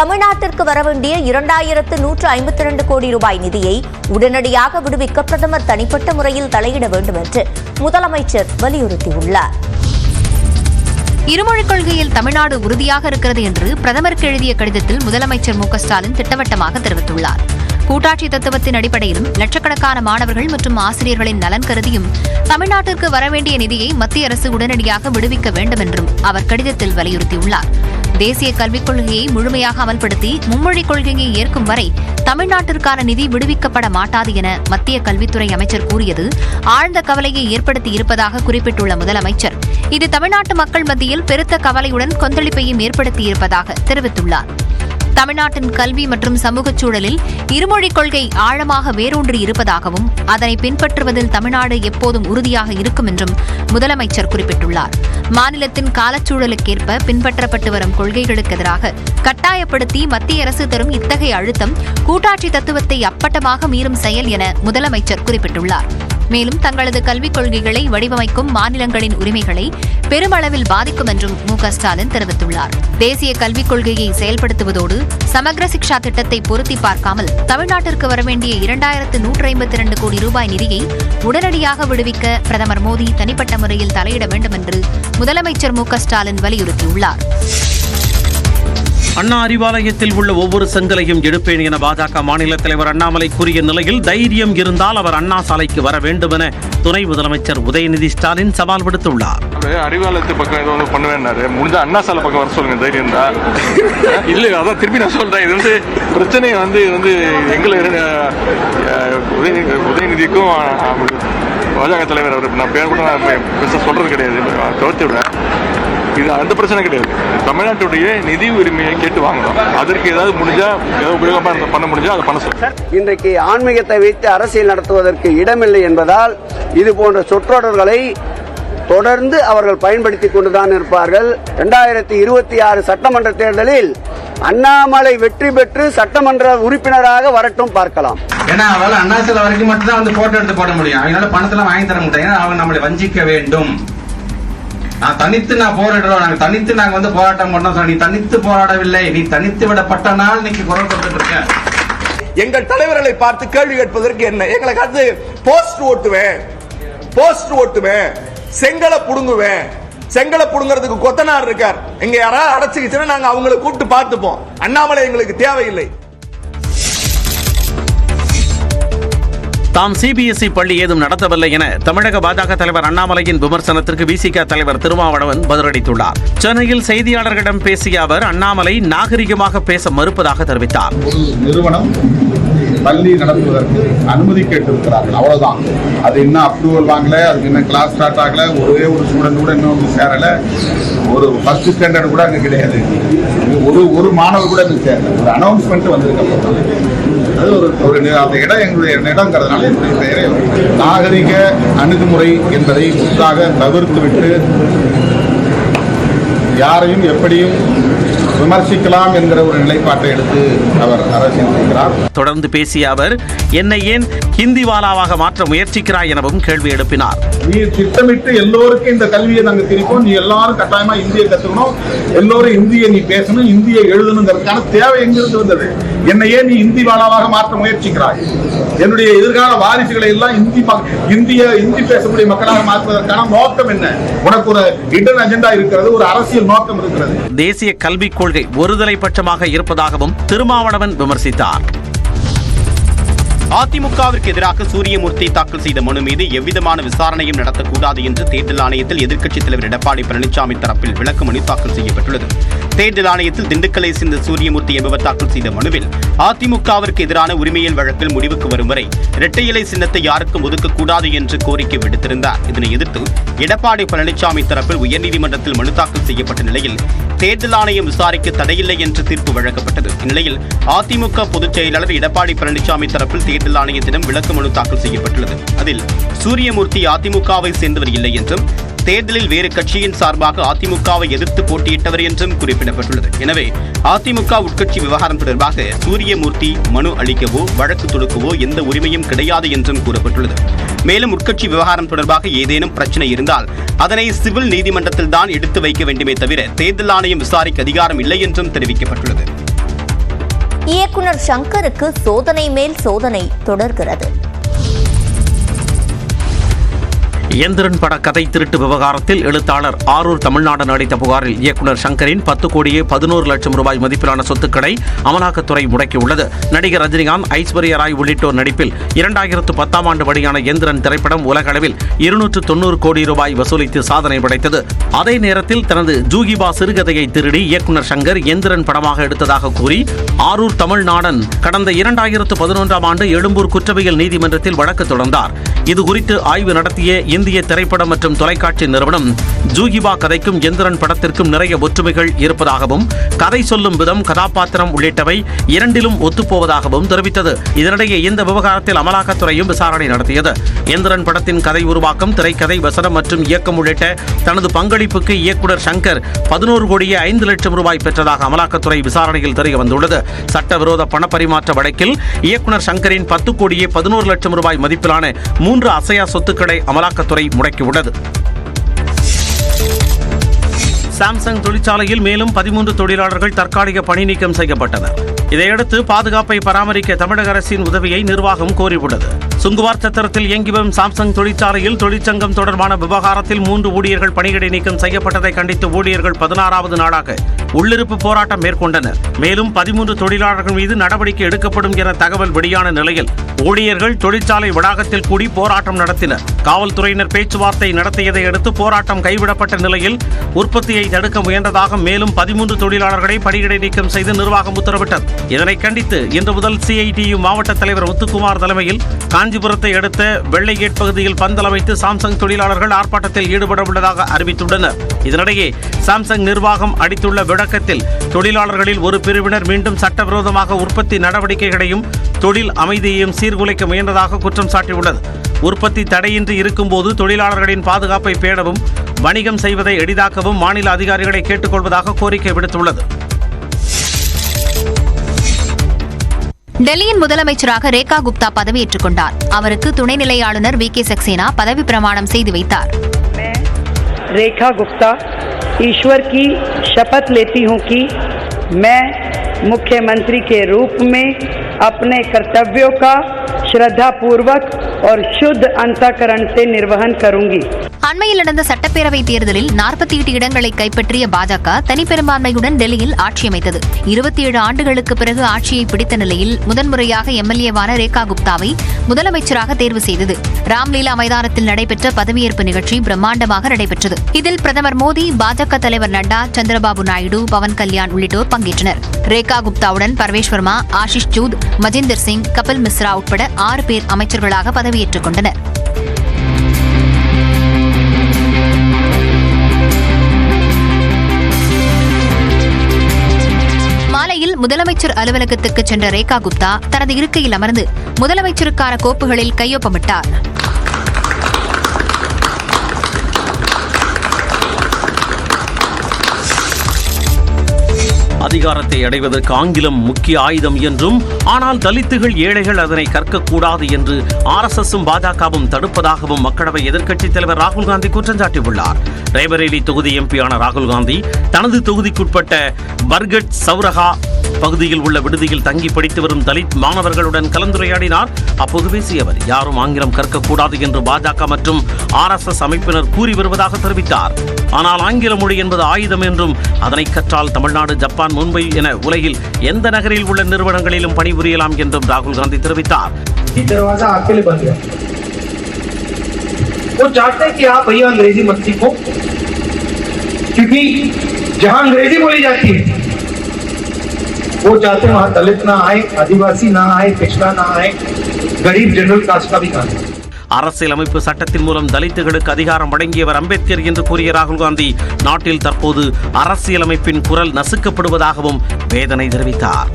தமிழ்நாட்டிற்கு வரவேண்டிய 2152 கோடி ரூபாய் நிதியை உடனடியாக விடுவிக்க பிரதமர் தனிப்பட்ட முறையில் தலையிட வேண்டும் என்று முதலமைச்சர் வலியுறுத்தியுள்ளார். இருமொழிக் கொள்கையில் தமிழ்நாடு உறுதியாக இருக்கிறது என்று பிரதமருக்கு எழுதிய கடிதத்தில் முதலமைச்சர் மு.க.ஸ்டாலின் திட்டவட்டமாக தெரிவித்துள்ளார். கூட்டாட்சி தத்துவத்தின் அடிப்படையிலும் லட்சக்கணக்கான மாணவர்கள் மற்றும் ஆசிரியர்களின் நலன் கருதியும் தமிழ்நாட்டிற்கு வரவேண்டிய நிதியை மத்திய அரசு உடனடியாக விடுவிக்க வேண்டும் என்றும் அவர் கடிதத்தில் வலியுறுத்தியுள்ளார். தேசிய கல்விக் கொள்கையை முழுமையாக அமல்படுத்தி மும்மொழிக் கொள்கையை ஏற்கும் வரை தமிழ்நாட்டிற்கான நிதி விடுவிக்கப்பட மாட்டாது என மத்திய கல்வித்துறை அமைச்சர் கூறியது ஆழ்ந்த கவலையை ஏற்படுத்தி இருப்பதாக குறிப்பிட்டுள்ள முதலமைச்சர் இது தமிழ்நாட்டு மக்கள் மத்தியில் பெருத்த கவலையுடன் கொந்தளிப்பையும் ஏற்படுத்தியிருப்பதாக தெரிவித்துள்ளார். தமிழ்நாட்டின் கல்வி மற்றும் சமூகச் சூழலில் இருமொழிக் கொள்கை ஆழமாக வேரூன்றி இருப்பதாகவும் அதனை பின்பற்றுவதில் தமிழ்நாடு எப்போதும் உறுதியாக இருக்கும் என்றும் முதலமைச்சர் குறிப்பிட்டுள்ளார். மாநிலத்தின் காலச்சூழலுக்கேற்ப பின்பற்றப்பட்டு வரும் கொள்கைகளுக்கு எதிராக கட்டாயப்படுத்தி மத்திய அரசு தரும் இத்தகைய அழுத்தம் கூட்டாட்சி தத்துவத்தை அப்பட்டமாக மீறும் செயல் என முதலமைச்சர் குறிப்பிட்டுள்ளார். மேலும் தங்களது கல்விக் கொள்கைகளை வடிவமைக்கும் மாநிலங்களின் உரிமைகளை பெருமளவில் பாதிக்கும் என்றும் மு.க.ஸ்டாலின் தெரிவித்துள்ளார். தேசிய கல்விக் கொள்கையை செயல்படுத்துவதோடு சமக்ர சிக்ஷா திட்டத்தை பொருத்தி பார்க்காமல் தமிழ்நாட்டிற்கு வரவேண்டிய 2152 கோடி ரூபாய் நிதியை உடனடியாக விடுவிக்க பிரதமர் மோடி தனிப்பட்ட முறையில் தலையிட வேண்டும் என்று முதலமைச்சர் மு.க.ஸ்டாலின் வலியுறுத்தியுள்ளார். அண்ணா அறிவாலயத்தில் உள்ள ஒவ்வொரு செங்கலையும் எடுப்பேன் என பாஜக மாநில தலைவர் அண்ணாமலை கூறிய நிலையில் தைரியம் இருந்தால் அவர் அண்ணா சாலைக்கு வர வேண்டும் என துணை முதலமைச்சர் உதயநிதி ஸ்டாலின் சவால் விடுத்துள்ளார். அறிவாலயத்து பக்கம் ஏதோ பண்ணுவேன்னாரு, முடிஞ்ச அண்ணா சாலை பக்கம் வர சொல்லுங்க தைரியம் தான். இல்லை, அதான் திருப்பி நான் சொல்றேன், இது வந்து பிரச்சனை வந்து எங்களை உதயநிதிக்கும் பாஜக தலைவர் அவர் நான் பேர் கூட பெருசாக சொல்றது கிடையாது, தவிர்த்து விட. இது அந்த பிரச்சனை கிடையாது. தமிழ்நாட்டுடைய நிதி உரிமையை கேட்டு வாங்கணும். அதற்கு ஏதாவது முடிஞ்சா ஏதாவது உபயோகமாக பண்ண முடிஞ்சா அதை பண்ண சொல்லுங்க. இன்றைக்கு ஆன்மீகத்தை வைத்து அரசியல் நடத்துவதற்கு இடமில்லை என்பதால் இது போன்ற சொற்றொடர்களை தொடர்ந்து அவர்கள் பயன்படுத்திக் கொண்டுதான் இருப்பார்கள். 2026 சட்டமன்ற தேர்தலில் அண்ணாமலை வெற்றி பெற்று சட்டமன்ற உறுப்பினராக வரட்டும், பார்க்கலாம். ஏன்னா அவளால் அண்ணா சிலை வரைக்கும் மட்டும் தான் வந்து போட்டோ எடுத்து போட முடியும். அவங்களால பணத்தெல்லாம் வாங்கி தர முடியாது. அவங்க நம்மளை வஞ்சிக்க வேண்டும். நான் தனித்து போராடுறோம், நாங்க தனித்து வந்து போராட்டம் பண்ணோம். நீ தனித்து போராடவில்லை, நீ தனித்து விடப்பட்ட நாள் இன்னைக்கு குரல் கொடுத்துட்டு இருக்க. எங்கள் தலைவர்களை பார்த்து கேள்வி கேட்பதற்கு என்ன? எங்களை காத்து போஸ்ட் ஓட்டுவேன், செங்கலை புடுங்குவேன். செங்கலை புடுங்கிறதுக்கு கொத்தனார் இருக்கார். எங்க யாராவது அடைச்சிக்கிச்சுன்னா நாங்க அவங்களை கூப்பிட்டு பார்த்துப்போம். அண்ணாமலை எங்களுக்கு தேவையில்லை. தாம் சிபிஎஸ்இ பள்ளி ஏதும் நடத்தவில்லை என தமிழக பாஜக தலைவர் அண்ணாமலையின் விமர்சனத்திற்கு விசிக தலைவர் திருமாவளவன் பதிலளித்துள்ளார். சென்னையில் செய்தியாளர்களிடம் பேசிய அவர் அண்ணாமலை நாகரிகமாக பேச மறுப்பதாக தெரிவித்தார். நிறுவனம் பள்ளி நடத்துவதற்கு அனுமதி கேட்டிருக்கிறார்கள், அவ்வளவுதான். அது இன்னும் அப்ரூவல் வாங்கல, அதுக்கு இன்னும் கிளாஸ் ஸ்டார்ட் ஆகல, ஒரே ஒரு ஸ்டூடெண்ட் கூட இன்னும் சேரல, ஒரு ஃபர்ஸ்ட் ஸ்டாண்டர்ட் கூட அங்க கிடையாது, ஒரு மாணவர் கூட அங்க சேரல. ஒரு அனௌன்ஸ்மெண்ட் வந்திருக்க, அது ஒரு அந்த இடம் எங்களுடைய இடங்கிறதுனால என்னுடைய பெயரை நாகரிக அணுகுமுறை என்பதை முற்றாக தவிர்த்துவிட்டு யாரையும் எப்படியும் விமர்சிக்கலாம் என்கிற ஒரு நிலைப்பாட்டை எடுத்து அவர் அரசியல் செய்கிறார். தொடர்ந்து பேசிய அவர் என்னை ஏன் ஹிந்திவாலாவாக மாற்ற முயற்சிக்கிறாய் எனவும் கேள்வி எழுப்பினார். நீ திட்டமிட்டு எல்லோருக்கும் இந்த கல்வியை நாங்கள் திரிப்போம், நீ எல்லாரும் கட்டாயமா இந்தியை கத்துக்கணும், எல்லோரும் இந்தியை நீ பேசணும், இந்தியை எழுதணுங்கிறதுக்கான தேவை எங்கிருந்து வந்தது? என்னையே நீ ஹிந்திவாலாவாக மாற்ற முயற்சிக்கிறாய். என்னுடைய எதிர்கால வாரிசுகளை எல்லாம் இந்தி பேசக்கூடிய மக்களாக மாற்றுவதற்கான நோக்கம் என்ன? உனக்கு ஒரு ஹிடன் அஜெண்டா இருக்கிறது, ஒரு அரசியல் நோக்கம் இருக்கிறது. தேசிய கல்விக் கொள்கை ஒருதலை பட்சமாக இருப்பதாகவும் திருமாவளவன் விமர்சித்தார். அதிமுகவிற்கு எதிராக சூரியமூர்த்தி தாக்கல் செய்த மனு மீது எவ்விதமான விசாரணையும் நடத்தக்கூடாது என்று தேர்தல் ஆணையத்தில் எதிர்க்கட்சித் தலைவர் எடப்பாடி பழனிசாமி தரப்பில் விளக்க மனு தாக்கல் செய்யப்பட்டுள்ளது. தேர்தல் ஆணையத்தில் திண்டுக்கலை சேர்ந்த சூரியமூர்த்தி என்பவர் தாக்கல் செய்த மனுவில் அதிமுகவிற்கு எதிரான உரிமையியல் வழக்கில் முடிவுக்கு வரும் வரை இரட்டை இலை சின்னத்தை யாருக்கும் ஒதுக்கக்கூடாது என்று கோரிக்கை விடுத்திருந்தார். இதனை எதிர்த்து எடப்பாடி பழனிசாமி தரப்பில் உயர்நீதிமன்றத்தில் மனு தாக்கல் செய்யப்பட்ட நிலையில் தேர்தல் ஆணையம் விசாரிக்க தடையில்லை என்று தீர்ப்பு வழங்கப்பட்டது. இந்நிலையில் அதிமுக பொதுச் செயலாளர் எடப்பாடி பழனிசாமி தரப்பில் தேர்தல் ஆணையத்திடம் விளக்க மனு தாக்கல் செய்யப்பட்டுள்ளது. அதில் சூரியமூர்த்தி அதிமுகவை சேர்ந்தவர் இல்லை என்றும் தேர்தலில் வேறு கட்சியின் சார்பாக அதிமுகவை எதிர்த்து போட்டியிட்டவர் என்றும் குறிப்பிடப்பட்டுள்ளது. எனவே அதிமுக உட்கட்சி விவகாரம் தொடர்பாக சூரியமூர்த்தி மனு அளிக்கவோ வழக்கு தொடுக்கவோ எந்த உரிமையும் கிடையாது என்றும் கூறப்பட்டுள்ளது. மேலும் உட்கட்சி விவகாரம் தொடர்பாக ஏதேனும் பிரச்சனை இருந்தால் அதனை சிவில் நீதிமன்றத்தில் தான் எடுத்து வைக்க வேண்டுமே தவிர தேர்தல் ஆணையம் விசாரிக்க அதிகாரம் இல்லை என்றும் தெரிவிக்கப்பட்டுள்ளது. இயக்குனர் சங்கருக்கு சோதனை மேல் சோதனை தொடர்கிறது. எந்திரன் பட கதை திருட்டு விவகாரத்தில் எழுத்தாளர் ஆரூர் தமிழ்நாடு அளித்த புகாரில் இயக்குனர் சங்கரின் 10 கோடியே 11 லட்சம் ரூபாய் மதிப்பிலான சொத்துக்களை அமலாக்கத்துறை முடக்கியுள்ளது. நடிகர் ரஜினிகாந்த், ஐஸ்வர்யா ராய் உள்ளிட்டோர் நடிப்பில் 2010ஆம் ஆண்டு வெளியான எந்திரன் திரைப்படம் உலக அளவில் 290 கோடி ரூபாய் வசூலித்து சாதனை படைத்தது. அதே நேரத்தில் தனது ஜூகிபா சிறுகதையை திருடி இயக்குனர் சங்கர் எந்திரன் படமாக எடுத்ததாக கூறி ஆரூர் தமிழ்நாடன் கடந்த 2011ஆம் ஆண்டு எழும்பூர் குற்றவியல் நீதிமன்றத்தில் வழக்கு தொடர்ந்தார். இதுகுறித்து ஆய்வு நடத்திய இந்திய திரைப்படம் மற்றும் தொலைக்காட்சி நிறுவனம் ஜூகிபா கதைக்கும் எந்திரன் படத்திற்கும் நிறைய ஒற்றுமைகள் இருப்பதாகவும் கதை சொல்லும் விதம், கதாபாத்திரம் உள்ளிட்டவை இரண்டிலும் ஒத்துப்போவதாகவும் தெரிவித்தது. இதனிடையே இந்த விவகாரத்தில் அமலாக்கத்துறையும் விசாரணை நடத்தியது. எந்திரன் படத்தின் கதை உருவாக்கம், திரைக்கதை, வசனம் மற்றும் இயக்கம் உள்ளிட்ட தனது பங்களிப்புக்கு இயக்குனர் சங்கர் 11 கோடியே 5 லட்சம் ரூபாய் பெற்றதாக அமலாக்கத்துறை விசாரணையில் தெரிய வந்துள்ளது. சட்டவிரோத பணப்பரிமாற்ற வழக்கில் இயக்குனர் சங்கரின் 10 கோடியே 11 லட்சம் ரூபாய் மதிப்பிலான 3 அசையா சொத்துக்களை அமலாக்கத்துறை முடக்கியுள்ளது. சாம்சங் தொழிற்சாலையில் மேலும் 13 தொழிலாளர்கள் தற்காலிக பணி நீக்கம் செய்யப்பட்டனர். இதையடுத்து பாதுகாப்பை பராமரிக்க தமிழக அரசின் உதவியை நிர்வாகம் கோரியுள்ளது. சுங்குவார் சத்திரத்தில் இயங்கி வரும் சாம்சங் தொழிற்சாலையில் தொழிற்சங்கம் தொடர்பான விவகாரத்தில் 3 ஊழியர்கள் பணியிடை நீக்கம் செய்யப்பட்டதை கண்டித்து ஊழியர்கள் 16வது நாளாக உள்ளிருப்பு போராட்டம் மேற்கொண்டனர். மேலும் 13 தொழிலாளர்கள் மீது நடவடிக்கை எடுக்கப்படும் என தகவல் வெளியான நிலையில் ஊழியர்கள் தொழிற்சாலை வளாகத்தில் கூடி போராட்டம் நடத்தினர். காவல்துறையினர் பேச்சுவார்த்தை நடத்தியதை அடுத்து போராட்டம் கைவிடப்பட்ட நிலையில் உற்பத்தியை தடுக்க முயன்றதாக மேலும் 13 தொழிலாளர்களை பணியிடை நீக்கம் செய்து நிர்வாகம் உத்தரவிட்டது. இதனை கண்டித்து இன்று முதல் CITU மாவட்ட தலைவர் முத்துக்குமார் தலைமையில் காஞ்சிபுரத்தை அடுத்த வெள்ளைகேட் பகுதியில் பந்தல் அமைத்து சாம்சங் தொழிலாளர்கள் ஆர்ப்பாட்டத்தில் ஈடுபட உள்ளதாக அறிவித்துள்ளனர். இதனிடையே சாம்சங் நிர்வாகம் அளித்துள்ள விளக்கத்தில் தொழிலாளர்களில் ஒரு பிரிவினர் மீண்டும் சட்டவிரோதமாக உற்பத்தி நடவடிக்கைகளையும் தொழில் அமைதியையும் சீர்குலைக்க முயன்றதாக குற்றம் சாட்டியுள்ளது. உற்பத்தி தடையின்றி இருக்கும்போது தொழிலாளர்களின் பாதுகாப்பை பேணவும் வணிகம் செய்வதை எளிதாக்கவும் மாநில அதிகாரிகளை கேட்டுக்கொள்வதாக கோரிக்கை விடுத்துள்ளது. டெல்லியின் முதலமைச்சராக ரேகா குப்தா பதவியேற்றுக் கொண்டார். அவருக்கு துணைநிலை ஆளுநர் VK सक्सेना பதவி பிரமாணம் செய்து வைத்தார். रेखा गुप्ता ईश्वर की शपथ लेती हूं कि मैं मुख्यमंत्री के रूप में अपने कर्तव्यों का श्रद्धापूर्वक और शुद्ध अंतःकरण से निर्वहन करूंगी. அண்மையில் நடந்த சட்டப்பேரவைத் தேர்தலில் 48 இடங்களை கைப்பற்றிய பாஜக தனிப்பெரும்பான்மையுடன் டெல்லியில் ஆட்சியமைத்தது. 27 ஆண்டுகளுக்கு பிறகு ஆட்சியை பிடித்த நிலையில் முதன்முறையாக MLA-வான ரேகா குப்தாவை முதலமைச்சராக தேர்வு செய்தது. ராம்லீலா மைதானத்தில் நடைபெற்ற பதவியேற்பு நிகழ்ச்சி பிரம்மாண்டமாக நடைபெற்றது. இதில் பிரதமர் மோடி, பாஜக தலைவர் நட்டா, சந்திரபாபு நாயுடு, பவன் கல்யாண் உள்ளிட்டோர் பங்கேற்றனர். ரேகா குப்தாவுடன் பர்வேஷ் வர்மா, ஆஷிஷ் சூத், மஜிந்தர் சிங், கபில் மிஸ்ரா உட்பட 6 பேர் அமைச்சர்களாக பதவியேற்றுக் கொண்டனர். மாலையில் முதலமைச்சர் அலுவலகத்துக்கு சென்ற ரேகா குப்தா தனது இருக்கையில் அமர்ந்து முதலமைச்சருக்கான கோப்புகளில் கையொப்பமிட்டார். அதிகாரத்தை அடைவதற்கு ஆங்கிலம் முக்கிய ஆயுதம் என்றும், ஆனால் தலித்துகள், ஏழைகள் அதனை கற்கக்கூடாது என்று RSSம் பாஜகவும் தடுப்பதாகவும் மக்களவை எதிர்க்கட்சித் தலைவர் ராகுல் காந்தி குற்றம் சாட்டியுள்ளார். ரேபரேலி தொகுதி MP-யான ராகுல் காந்தி தனது தொகுதிக்குட்பட்ட பர்கட் சௌரகா பகுதியில் உள்ள விடுதியில் தங்கி படித்து வரும் தலித் மாணவர்களுடன் கலந்துரையாடினார். அப்போது பேசிய அவர், யாரும் ஆங்கிலம் கற்கக்கூடாது என்று பாஜக மற்றும் RSS அமைப்பினர் கூறி வருவதாக தெரிவித்தார். ஆனால் ஆங்கில மொழி என்பது ஆயுதம் என்றும், அதனை கற்றால் தமிழ்நாடு, ஜப்பான், மும்பை என உலகில் எந்த நகரில் உள்ள நிறுவனங்களிலும் பணிபுரியலாம் என்றும் ராகுல் காந்தி தெரிவித்தார். वो चाहते हैं वहां दलित ना आए, आदिवासी ना आए, पिछड़ा ना आए, गरीब जनरल कास्ट का भी ना आए. அரசியலமைப்பு சட்டத்தின் மூலம் தலித்துகளுக்கு அதிகாரம் வழங்கியவர் அம்பேத்கர் என்று கூறிய ராகுல் காந்தி, நாட்டில் தற்போது அரசியலமைப்பின் குரல் நசுக்கப்படுவதாகவும் வேதனை தெரிவித்தார்.